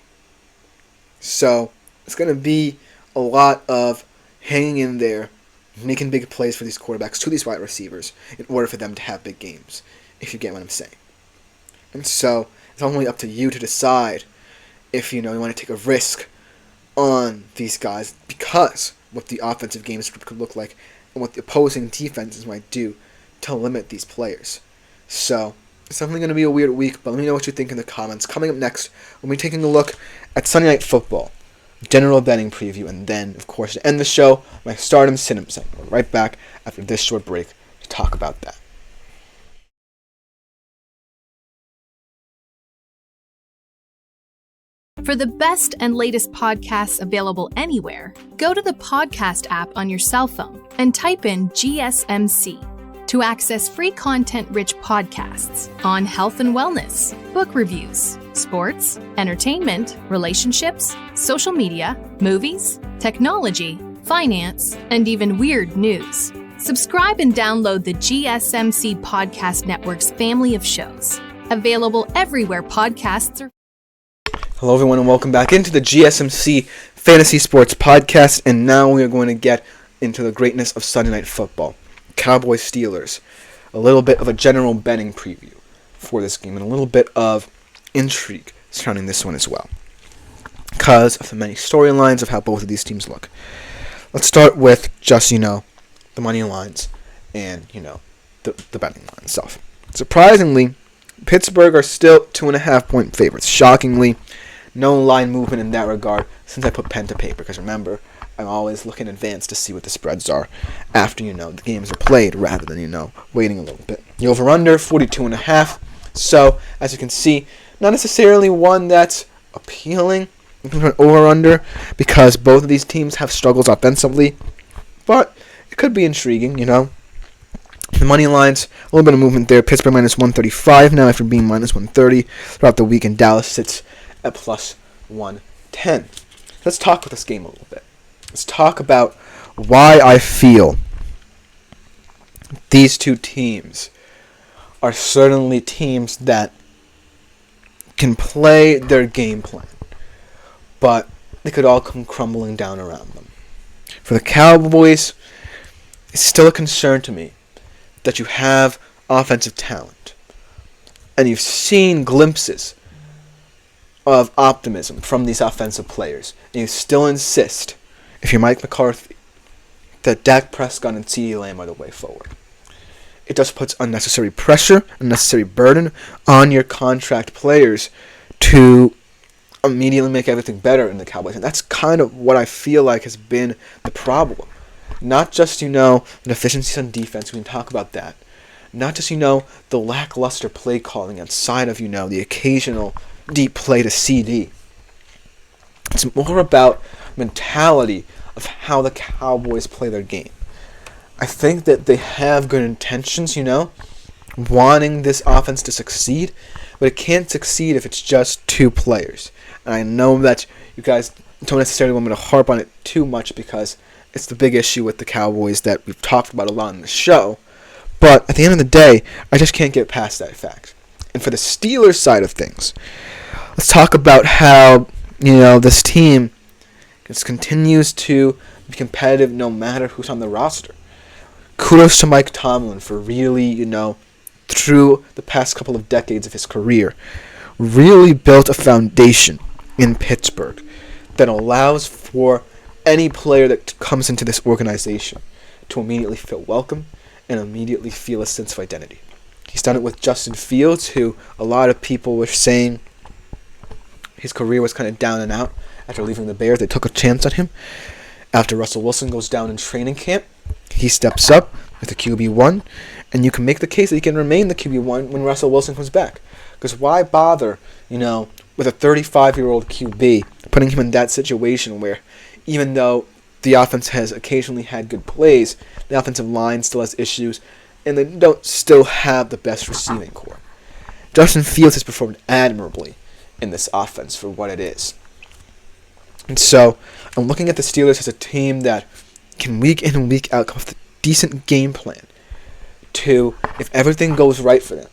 So it's going to be a lot of hanging in there, making big plays for these quarterbacks to these wide receivers in order for them to have big games, if you get what I'm saying. And so it's only up to you to decide if you want to take a risk on these guys, because what the offensive games could look like and what the opposing defenses might do to limit these players. So it's definitely going to be a weird week, but let me know what you think in the comments. Coming up next, we'll be taking a look at Sunday Night Football, general betting preview, and then, of course, to end the show, my Stardom Cinema segment. We're right back after this short break to talk about that. For the best and latest podcasts available anywhere, go to the podcast app on your cell phone and type in GSMC to access free content-rich podcasts on health and wellness, book reviews, sports, entertainment, relationships, social media, movies, technology, finance, and even weird news. Subscribe and download the GSMC Podcast Network's family of shows, available everywhere podcasts are. Hello, everyone, and welcome back into the GSMC Fantasy Sports Podcast. And now we are going to get into the greatness of Sunday Night Football. Cowboys Steelers. A little bit of a general betting preview for this game, and a little bit of intrigue surrounding this one as well, because of the many storylines of how both of these teams look. Let's start with just, the money lines and, the betting line itself. Surprisingly, Pittsburgh are still 2.5-point favorites. Shockingly, no line movement in that regard since I put pen to paper, because remember, I'm always looking in advance to see what the spreads are after, the games are played, rather than, waiting a little bit. The over-under, 42.5. So, as you can see, not necessarily one that's appealing an over-under, because both of these teams have struggles offensively, but it could be intriguing, The money lines, a little bit of movement there. Pittsburgh minus 135 now after being minus 130 throughout the week, and Dallas sits at plus 110. 10. Let's talk about this game a little bit. Let's talk about why I feel these two teams are certainly teams that can play their game plan, but they could all come crumbling down around them. For the Cowboys, it's still a concern to me that you have offensive talent, and you've seen glimpses of optimism from these offensive players, and you still insist, if you're Mike McCarthy, that Dak Prescott and CeeDee Lamb are the way forward. It just puts unnecessary pressure, unnecessary burden on your contract players to immediately make everything better in the Cowboys. And that's kind of what I feel like has been the problem. Not just, the deficiencies on defense, we can talk about that. Not just, the lackluster play calling outside of, the occasional deep play to CD. It's more about mentality of how the Cowboys play their game. I think that they have good intentions, wanting this offense to succeed, but it can't succeed if it's just two players. And I know that you guys don't necessarily want me to harp on it too much because it's the big issue with the Cowboys that we've talked about a lot in the show. But at the end of the day, I just can't get past that fact. And for the Steelers side of things, let's talk about how, this team just continues to be competitive no matter who's on the roster. Kudos to Mike Tomlin for really, through the past couple of decades of his career, really built a foundation in Pittsburgh that allows for any player that comes into this organization to immediately feel welcome and immediately feel a sense of identity. He's done it with Justin Fields, who a lot of people were saying his career was kind of down and out after leaving the Bears. They took a chance on him. After Russell Wilson goes down in training camp, he steps up with the QB1, and you can make the case that he can remain the QB1 when Russell Wilson comes back. Because why bother, with a 35-year-old QB, putting him in that situation where even though the offense has occasionally had good plays, the offensive line still has issues, and they don't still have the best receiving core. Justin Fields has performed admirably in this offense for what it is. And so, I'm looking at the Steelers as a team that can week in and week out come up with a decent game plan to, if everything goes right for them,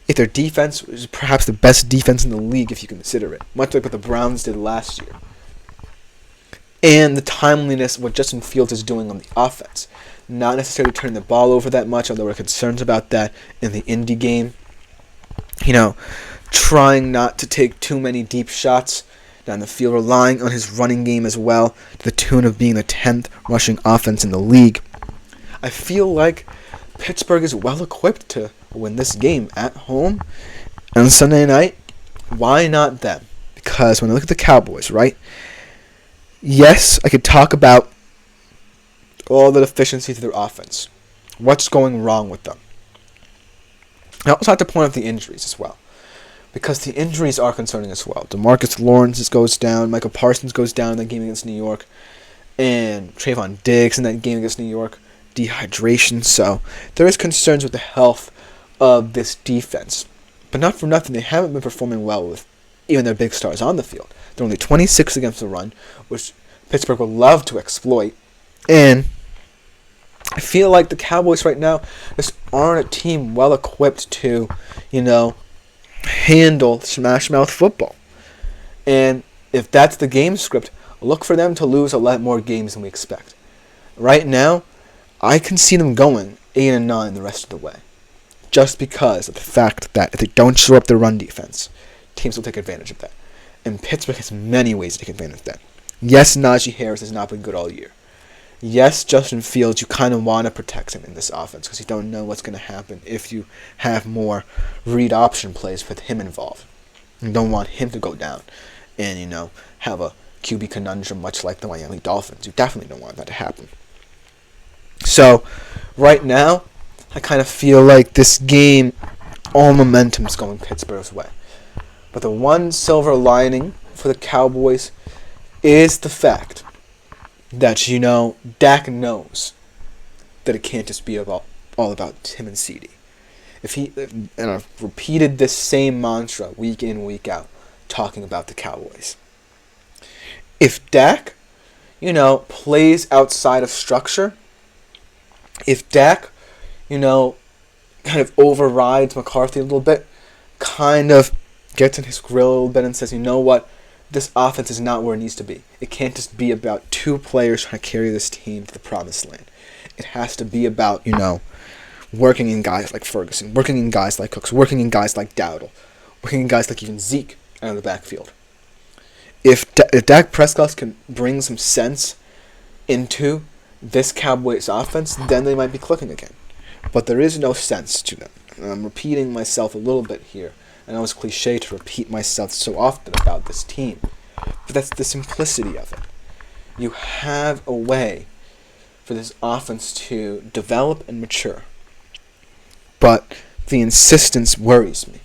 if their defense is perhaps the best defense in the league if you consider it, much like what the Browns did last year, and the timeliness of what Justin Fields is doing on the offense, not necessarily turning the ball over that much, although there were concerns about that in the Indy game, trying not to take too many deep shots down the field, relying on his running game as well, to the tune of being the 10th rushing offense in the league. I feel like Pittsburgh is well equipped to win this game at home on Sunday night. Why not them? Because when I look at the Cowboys, right? Yes, I could talk about all the deficiencies of their offense. What's going wrong with them? I also have to point out the injuries as well, because the injuries are concerning as well. DeMarcus Lawrence goes down, Michael Parsons goes down in that game against New York, and Trayvon Diggs in that game against New York. Dehydration, so there is concerns with the health of this defense. But not for nothing, they haven't been performing well with even their big stars on the field. They're only 26 against the run, which Pittsburgh would love to exploit. And I feel like the Cowboys right now just aren't a team well equipped to, handle smash mouth football. And if that's the game script, look for them to lose a lot more games than we expect. Right now, I can see them going 8-9 the rest of the way, just because of the fact that if they don't show up their run defense, teams will take advantage of that. And Pittsburgh has many ways to take advantage of that. Yes, Najee Harris has not been good all year. Yes, Justin Fields, you kind of want to protect him in this offense because you don't know what's going to happen if you have more read option plays with him involved. You don't want him to go down and, have a QB conundrum much like the Miami Dolphins. You definitely don't want that to happen. So, right now, I kind of feel like this game, all momentum's going Pittsburgh's way. But the one silver lining for the Cowboys is the fact that, Dak knows that it can't just be all about him and CD. And I've repeated this same mantra week in, week out, talking about the Cowboys. If Dak, plays outside of structure, if Dak, kind of overrides McCarthy a little bit, kind of gets in his grill a little bit and says, you know what, this offense is not where it needs to be. It can't just be about two players trying to carry this team to the promised land. It has to be about, working in guys like Ferguson, working in guys like Cooks, working in guys like Dowdle, working in guys like even Zeke out of the backfield. If Dak Prescott can bring some sense into this Cowboys offense, then they might be clicking again. But there is no sense to them. And I'm repeating myself a little bit here. I know it's cliche to repeat myself so often about this team, but that's the simplicity of it. You have a way for this offense to develop and mature, but the insistence worries me.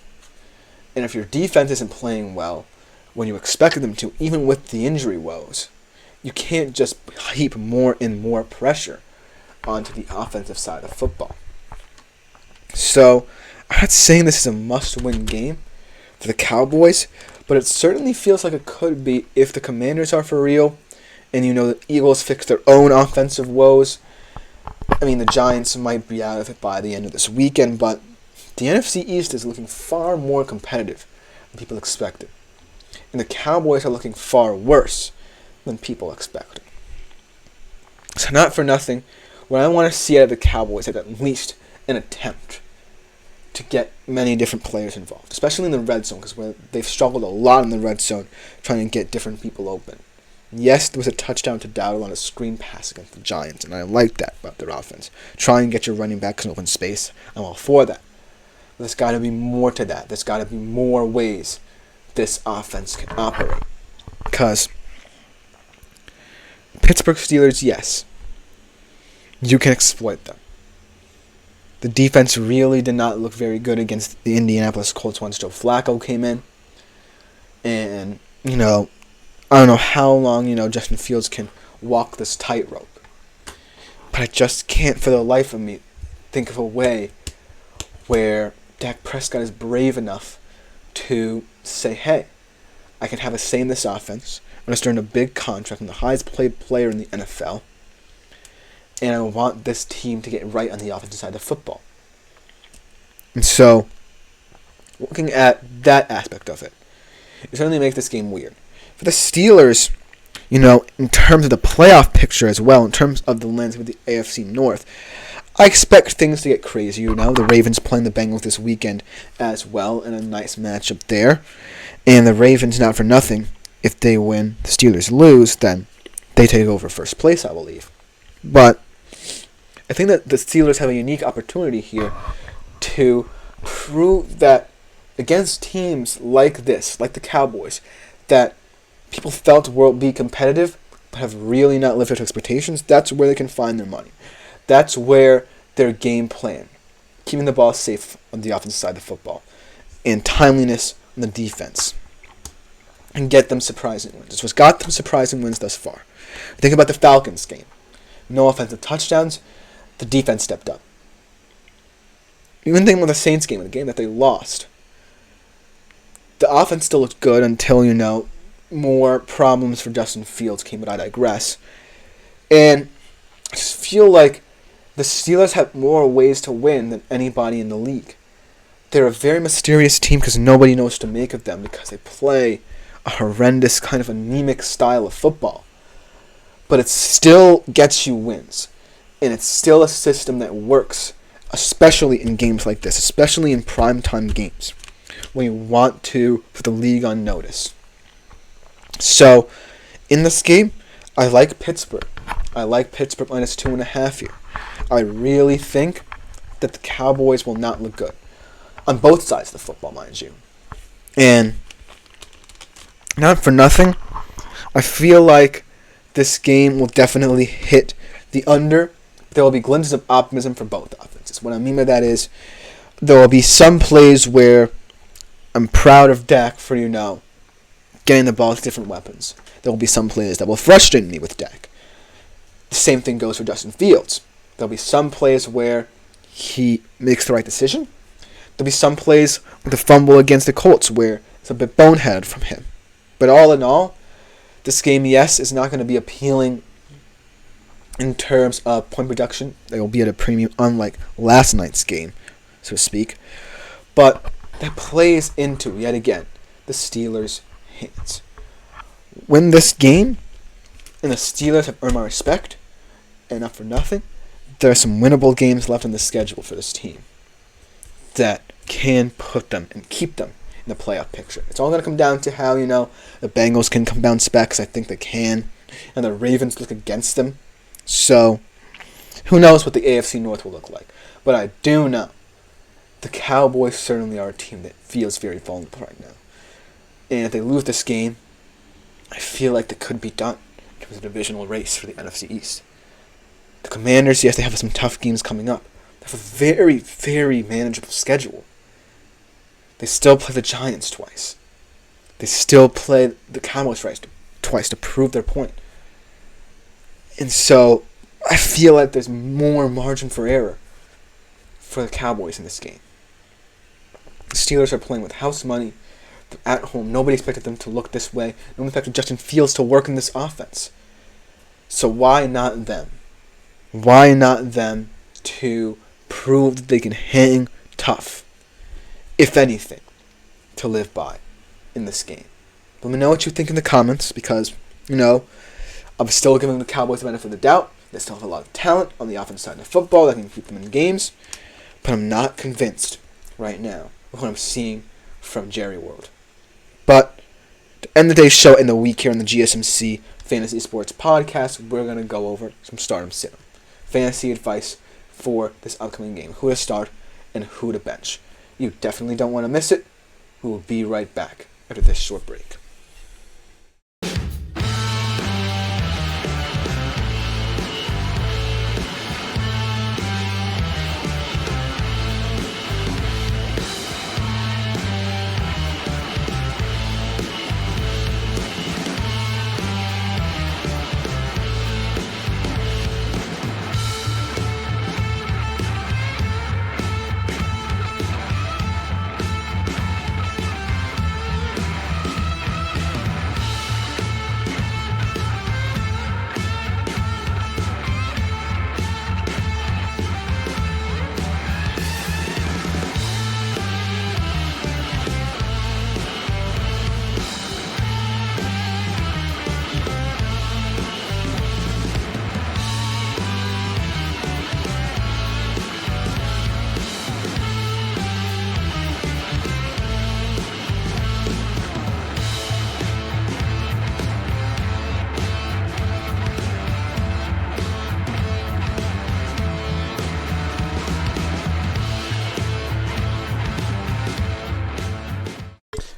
And if your defense isn't playing well when you expected them to, even with the injury woes, you can't just heap more and more pressure onto the offensive side of football. So, I'm not saying this is a must-win game for the Cowboys, but it certainly feels like it could be if the Commanders are for real, and the Eagles fix their own offensive woes. I mean, the Giants might be out of it by the end of this weekend, but the NFC East is looking far more competitive than people expected. And the Cowboys are looking far worse than people expected. So not for nothing, what I want to see out of the Cowboys is at least an attempt to get many different players involved, especially in the red zone, because they've struggled a lot in the red zone trying to get different people open. Yes, there was a touchdown to Dowdle on a screen pass against the Giants, and I like that about their offense. Try and get your running backs in open space. I'm all for that. But there's got to be more to that. There's got to be more ways this offense can operate. Because Pittsburgh Steelers, yes, you can exploit them. The defense really did not look very good against the Indianapolis Colts once Joe Flacco came in. And, I don't know how long, Justin Fields can walk this tightrope. But I just can't for the life of me think of a way where Dak Prescott is brave enough to say, hey, I can have a say in this offense. I'm going to start a big contract. I'm the highest paid player in the NFL. And I want this team to get right on the offensive side of football. And so, looking at that aspect of it, it certainly makes this game weird. For the Steelers, in terms of the playoff picture as well, in terms of the landscape of the AFC North, I expect things to get crazy. The Ravens playing the Bengals this weekend as well, in a nice matchup there. And the Ravens, not for nothing, if they win, the Steelers lose, then they take over first place, I believe. But I think that the Steelers have a unique opportunity here to prove that against teams like this, like the Cowboys, that people felt will be competitive but have really not lived up to expectations, that's where they can find their money. That's where their game plan, keeping the ball safe on the offensive side of the football, and timeliness on the defense, and get them surprising wins. It's what's got them surprising wins thus far. Think about the Falcons game. No offensive touchdowns, the defense stepped up. Even think about the Saints game, the game that they lost. The offense still looked good until, more problems for Justin Fields came, but I digress. And I just feel like the Steelers have more ways to win than anybody in the league. They're a very mysterious team because nobody knows what to make of them because they play a horrendous kind of anemic style of football. But it still gets you wins. And it's still a system that works, especially in games like this, especially in primetime games, when you want to put the league on notice. So, in this game, I like Pittsburgh. I like Pittsburgh minus 2.5 here. I really think that the Cowboys will not look good. On both sides of the football, mind you. And, not for nothing, I feel like this game will definitely hit the under. There will be glimpses of optimism for both offenses. What I mean by that is, there will be some plays where I'm proud of Dak for, getting the ball with different weapons. There will be some plays that will frustrate me with Dak. The same thing goes for Justin Fields. There will be some plays where he makes the right decision. There will be some plays with the fumble against the Colts where it's a bit boneheaded from him. But all in all, This game, yes, is not going to be appealing in terms of point production. They will be at a premium, unlike last night's game, so to speak. But that plays into, yet again, the Steelers' hands. Win this game, and the Steelers have earned my respect, and not for nothing, there are some winnable games left on the schedule for this team that can put them and keep them in the playoff picture. It's all going to come down to how, the Bengals can come bounce back, because I think they can, and the Ravens look against them. So, who knows what the AFC North will look like. But I do know the Cowboys certainly are a team that feels very vulnerable right now. And if they lose this game, I feel like they could be done. It was a divisional race for the NFC East. The Commanders, yes, they have some tough games coming up. They have a very, very manageable schedule. They still play the Giants twice. They still play the Cowboys twice to prove their point. And so, I feel like there's more margin for error for the Cowboys in this game. The Steelers are playing with house money. They're at home. Nobody expected them to look this way. Nobody expected Justin Fields to work in this offense. So why not them? Why not them to prove that they can hang tough, if anything, to live by in this game? Let me know what you think in the comments, because, I'm still giving the Cowboys the benefit of the doubt. They still have a lot of talent on the offensive side of the football that can keep them in games. But I'm not convinced right now of what I'm seeing from Jerry World. But to end the day's show in the week here on the GSMC Fantasy Sports Podcast, we're going to go over some stardom sit-em. Fantasy advice for this upcoming game. Who to start and who to bench. You definitely don't want to miss it. We will be right back after this short break.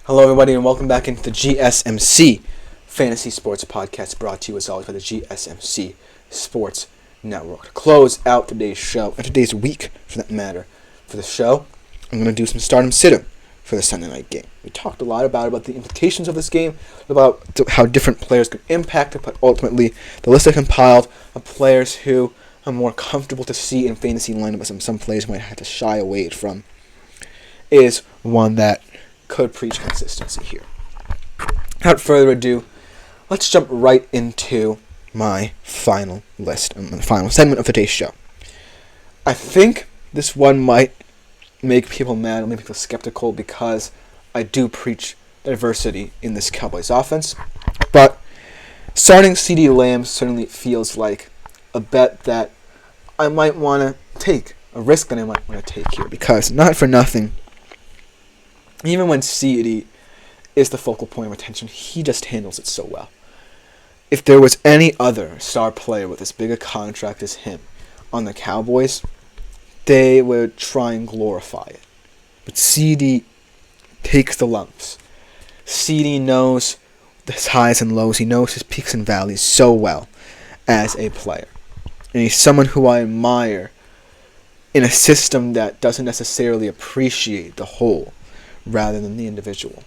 Hello, everybody, and welcome back into the GSMC Fantasy Sports Podcast, brought to you as always by the GSMC Sports Network. To close out today's show, and today's week, for that matter, for the show, I'm going to do some stardom sit-em for the Sunday night game. We talked a lot about the implications of this game, about how different players could impact it, but ultimately, the list I compiled of players who I'm more comfortable to see in fantasy lineups and some players might have to shy away from is one that could preach consistency here. Without further ado, let's jump right into my final list and the final segment of today's show. I think this one might make people mad or make people skeptical because I do preach diversity in this Cowboys offense, but starting CeeDee Lamb certainly feels like a bet that I might want to take, a risk that I might want to take here, because not for nothing, even when CeeDee is the focal point of attention, he just handles it so well. If there was any other star player with as big a contract as him on the Cowboys, they would try and glorify it. But CeeDee takes the lumps. CeeDee knows his highs and lows. He knows his peaks and valleys so well as a player. And he's someone who I admire in a system that doesn't necessarily appreciate the whole rather than the individual.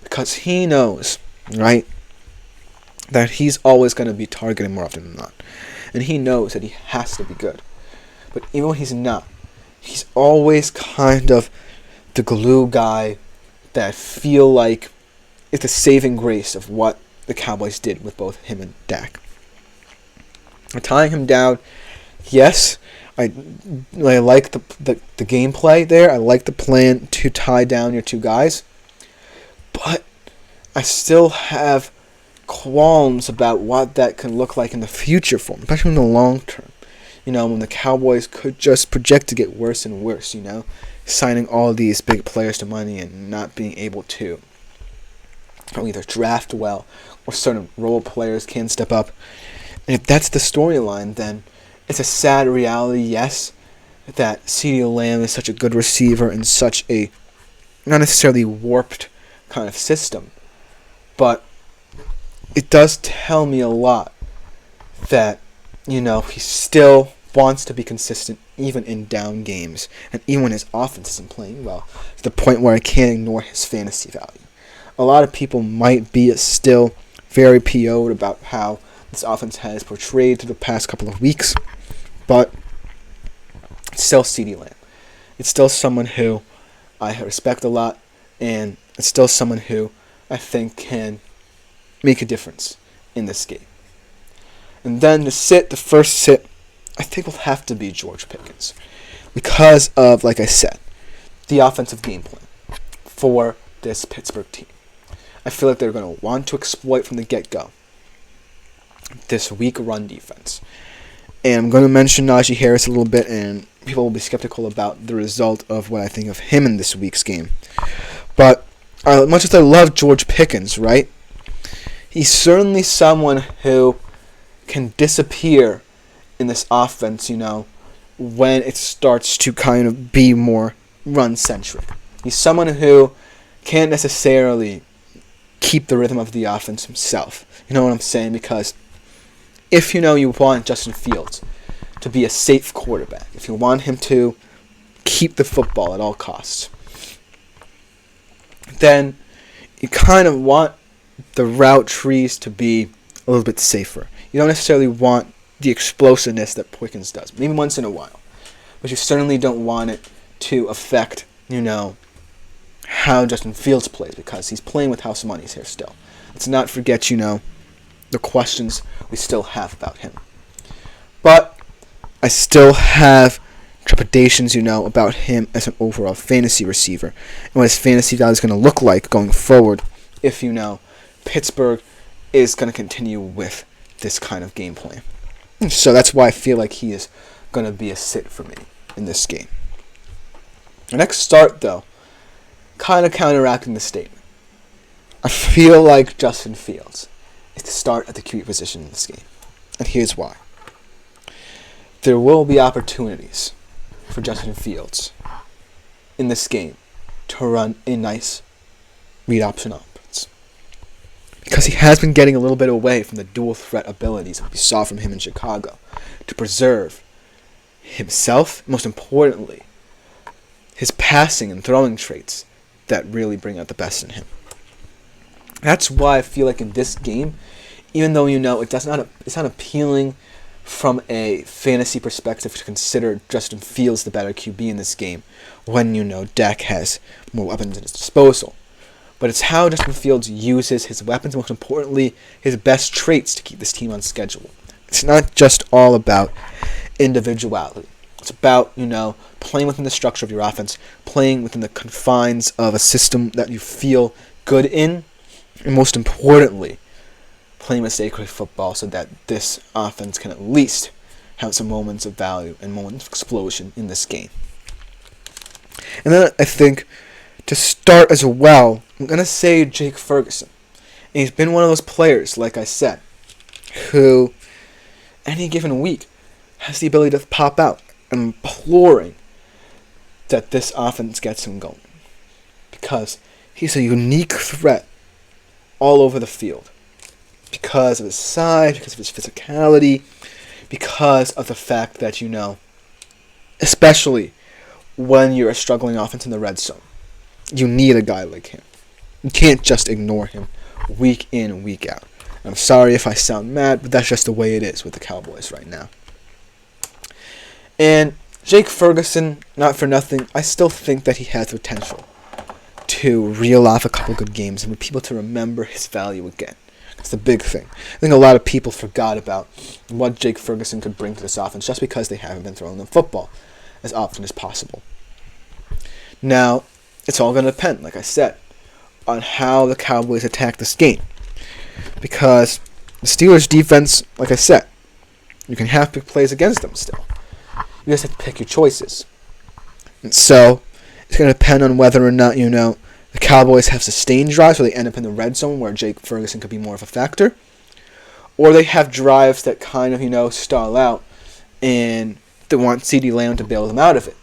Because he knows, right, that he's always going to be targeted more often than not. And he knows that he has to be good. But even when he's not, he's always kind of the glue guy that I feel like is the saving grace of what the Cowboys did with both him and Dak. Tying him down, yes, I like the gameplay there. I like the plan to tie down your two guys. But I still have qualms about what that can look like in the future for him, especially in the long term. When the Cowboys could just project to get worse and worse, signing all these big players to money and not being able to either draft well or certain role players can't step up. And if that's the storyline, then it's a sad reality, yes, that CeeDee Lamb is such a good receiver in such a not necessarily warped kind of system. But it does tell me a lot that, he still wants to be consistent even in down games and even when his offense isn't playing well, to the point where I can't ignore his fantasy value. A lot of people might be still very PO'd about how this offense has portrayed through the past couple of weeks, but it's still CeeDee Lamb. It's still someone who I respect a lot, and it's still someone who I think can make a difference in this game. And then the first sit, I think will have to be George Pickens, because of, like I said, the offensive game plan for this Pittsburgh team. I feel like they're going to want to exploit from the get-go this weak run defense. And I'm going to mention Najee Harris a little bit, and people will be skeptical about the result of what I think of him in this week's game. But much as I love George Pickens, right? He's certainly someone who can disappear in this offense, when it starts to kind of be more run-centric. He's someone who can't necessarily keep the rhythm of the offense himself. You know what I'm saying? Because if you want Justin Fields to be a safe quarterback, if you want him to keep the football at all costs, then you kind of want the route trees to be a little bit safer. You don't necessarily want the explosiveness that Pickens does, maybe once in a while. But you certainly don't want it to affect, how Justin Fields plays, because he's playing with house money here still. Let's not forget, the questions we still have about him. But I still have trepidations, about him as an overall fantasy receiver and what his fantasy value is going to look like going forward if, Pittsburgh is going to continue with this kind of game plan. So that's why I feel like he is going to be a sit for me in this game. The next start, though, kind of counteracting the statement. I feel like Justin Fields is to start at the QB position in this game. And here's why. There will be opportunities for Justin Fields in this game to run a nice read option offense, because he has been getting a little bit away from the dual threat abilities that we saw from him in Chicago to preserve himself, most importantly, his passing and throwing traits that really bring out the best in him. That's why I feel like in this game, even though it's not appealing from a fantasy perspective to consider Justin Fields the better QB in this game when Dak has more weapons at his disposal. But it's how Justin Fields uses his weapons, most importantly, his best traits to keep this team on schedule. It's not just all about individuality. It's about, playing within the structure of your offense, playing within the confines of a system that you feel good in, and most importantly, playing mistake-free football so that this offense can at least have some moments of value and moments of explosion in this game. And then I think to start as well, I'm going to say Jake Ferguson. And he's been one of those players, like I said, who any given week has the ability to pop out. I'm imploring that this offense gets him going, because he's a unique threat all over the field because of his size, because of his physicality, because of the fact that, especially when you're a struggling offense in the red zone, you need a guy like him. You can't just ignore him week in, week out. I'm sorry if I sound mad, but that's just the way it is with the Cowboys right now. And Jake Ferguson, not for nothing, I still think that he has the potential to reel off a couple good games and for people to remember his value again. That's the big thing. I think a lot of people forgot about what Jake Ferguson could bring to this offense just because they haven't been throwing them football as often as possible. Now, it's all going to depend, like I said, on how the Cowboys attack this game. Because the Steelers' defense, like I said, you can have big plays against them still. You just have to pick your choices. And so, it's going to depend on whether or not, the Cowboys have sustained drives where they end up in the red zone where Jake Ferguson could be more of a factor. Or they have drives that kind of, stall out and they want CeeDee Lamb to bail them out of it.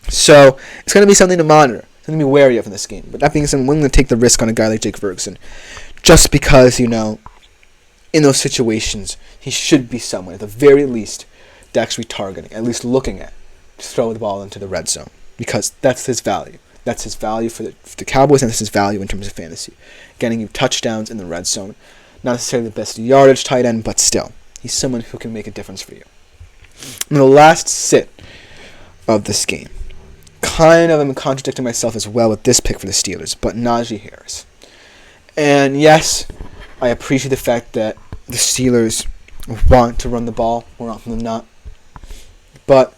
So, it's going to be something to monitor. Something to be wary of in this game. But that being said, I'm willing to take the risk on a guy like Jake Ferguson. Just because, in those situations, he should be someone, at the very least, to actually targeting, at least looking at, to throw the ball into the red zone. Because that's his value. That's his value for the Cowboys, and that's his value in terms of fantasy. Getting you touchdowns in the red zone. Not necessarily the best yardage tight end, but still. He's someone who can make a difference for you. In the last sit of this game, kind of am contradicting myself as well with this pick for the Steelers, but Najee Harris. And yes, I appreciate the fact that the Steelers want to run the ball more often than not. But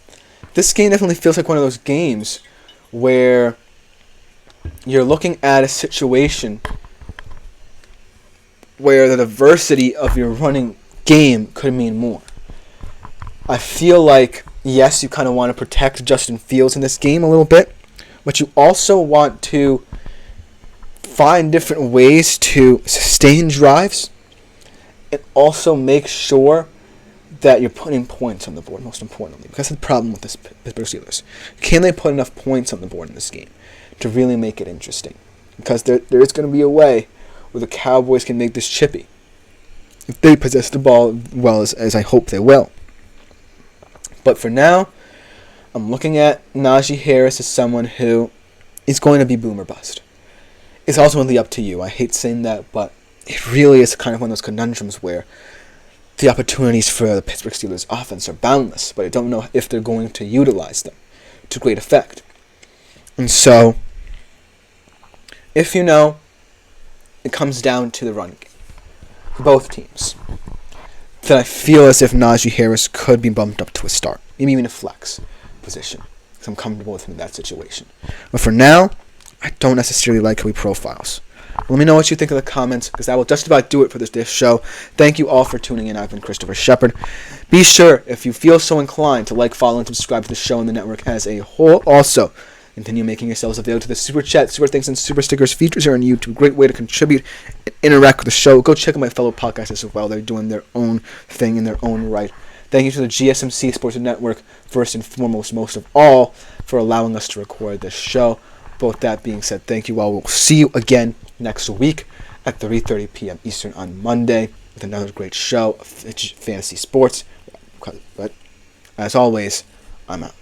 this game definitely feels like one of those games where you're looking at a situation where the diversity of your running game could mean more. I feel like, yes, you kind of want to protect Justin Fields in this game a little bit, but you also want to find different ways to sustain drives and also make sure that you're putting points on the board, most importantly. Because that's the problem with this Pittsburgh Steelers. Can they put enough points on the board in this game to really make it interesting? Because there is going to be a way where the Cowboys can make this chippy if they possess the ball well as I hope they will. But for now, I'm looking at Najee Harris as someone who is going to be boom or bust. It's ultimately up to you. I hate saying that, but it really is kind of one of those conundrums where the opportunities for the Pittsburgh Steelers offense are boundless, but I don't know if they're going to utilize them to great effect. And so, if it comes down to the run game for both teams, then I feel as if Najee Harris could be bumped up to a start, maybe even a flex position, because I'm comfortable with him in that situation. But for now, I don't necessarily like how he profiles. Let me know what you think in the comments, because that will just about do it for this show. Thank you all for tuning in. I've been Christopher Shepard. Be sure, if you feel so inclined, to like, follow, and subscribe to the show and the network as a whole. Also, continue making yourselves available to the Super Chat, Super Thanks, and Super Stickers features here on YouTube. Great way to contribute and interact with the show. Go check out my fellow podcasters as well. They're doing their own thing in their own right. Thank you to the GSMC Sports Network, first and foremost, most of all, for allowing us to record this show. Both that being said, thank you all. We'll see you again next week at 3:30 p.m. Eastern on Monday with another great show of fantasy sports. But as always, I'm out.